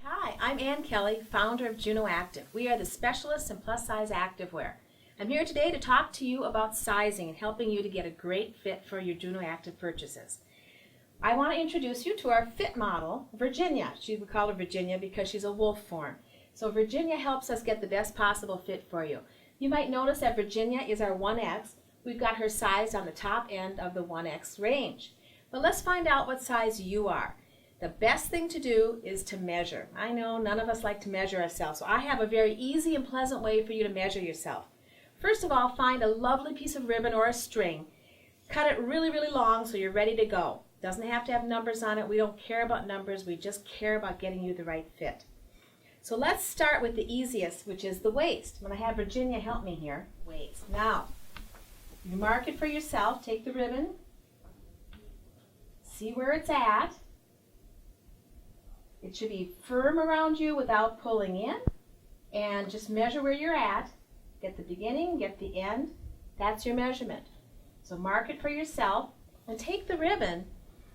Hi, I'm Ann Kelly, founder of Juno Active. We are the specialists in plus-size activewear. I'm here today to talk to you about sizing and helping you to get a great fit for your Juno Active purchases. I want to introduce you to our fit model, Virginia. We call her Virginia because she's a wolf form. So Virginia helps us get the best possible fit for you. You might notice that Virginia is our 1X. We've got her sized on the top end of the 1X range. But let's find out what size you are. The best thing to do is to measure. I know none of us like to measure ourselves, so I have a very easy and pleasant way for you to measure yourself. First of all, find a lovely piece of ribbon or a string. Cut it really, really long so you're ready to go. Doesn't have to have numbers on it. We don't care about numbers. We just care about getting you the right fit. So let's start with the easiest, which is the waist. I'm going to have Virginia help me here. Waist. Now, you mark it for yourself. Take the ribbon. See where it's at. It should be firm around you without pulling in, and just measure where you're at. Get the beginning, get the end. That's your measurement. So mark it for yourself and take the ribbon,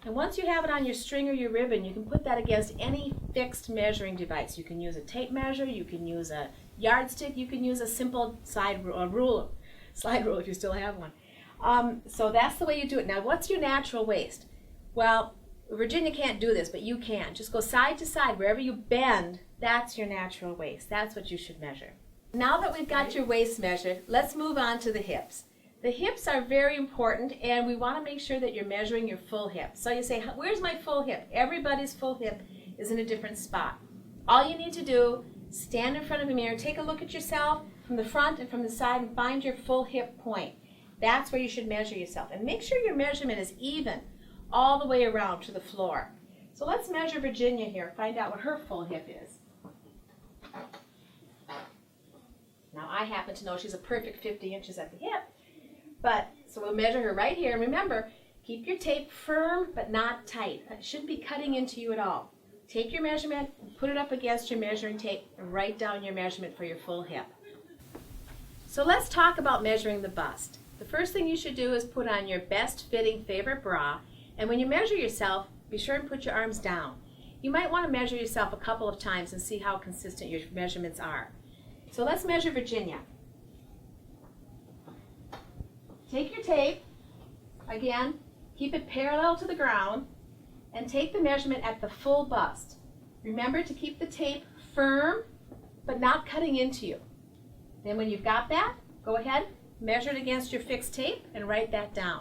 and once you have it on your string or your ribbon, you can put that against any fixed measuring device. You can use a tape measure, you can use a yardstick, you can use a simple slide rule if you still have one. So that's the way you do it. Now, what's your natural waist? Well, Virginia can't do this, but you can. Just go side to side. Wherever you bend, that's your natural waist. That's what you should measure. Now that we've got your waist measured, let's move on to the hips. The hips are very important, and we want to make sure that you're measuring your full hip. So you say, where's my full hip? Everybody's full hip is in a different spot. All you need to do, stand in front of a mirror, take a look at yourself from the front and from the side, and find your full hip point. That's where you should measure yourself. And make sure your measurement is even all the way around to the floor. So let's measure Virginia here, find out what her full hip is. Now I happen to know she's a perfect 50 inches at the hip, so we'll measure her right here. And remember, keep your tape firm but not tight. It shouldn't be cutting into you at all. Take your measurement, put it up against your measuring tape, and write down your measurement for your full hip. So let's talk about measuring the bust. The first thing you should do is put on your best fitting favorite bra. And when you measure yourself, be sure and put your arms down. You might want to measure yourself a couple of times and see how consistent your measurements are. So let's measure Virginia. Take your tape, again, keep it parallel to the ground, and take the measurement at the full bust. Remember to keep the tape firm, but not cutting into you. Then when you've got that, go ahead, measure it against your fixed tape, and write that down.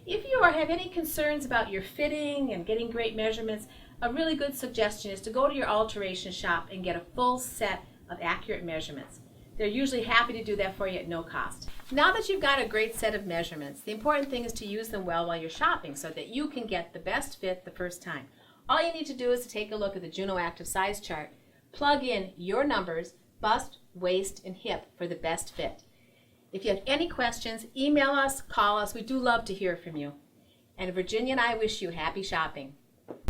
If you have any concerns about your fitting and getting great measurements, a really good suggestion is to go to your alteration shop and get a full set of accurate measurements. They're usually happy to do that for you at no cost. Now that you've got a great set of measurements, the important thing is to use them well while you're shopping so that you can get the best fit the first time. All you need to do is to take a look at the Juno Active size chart, plug in your numbers, bust, waist, and hip for the best fit. If you have any questions, email us, call us. We do love to hear from you. And Virginia and I wish you happy shopping.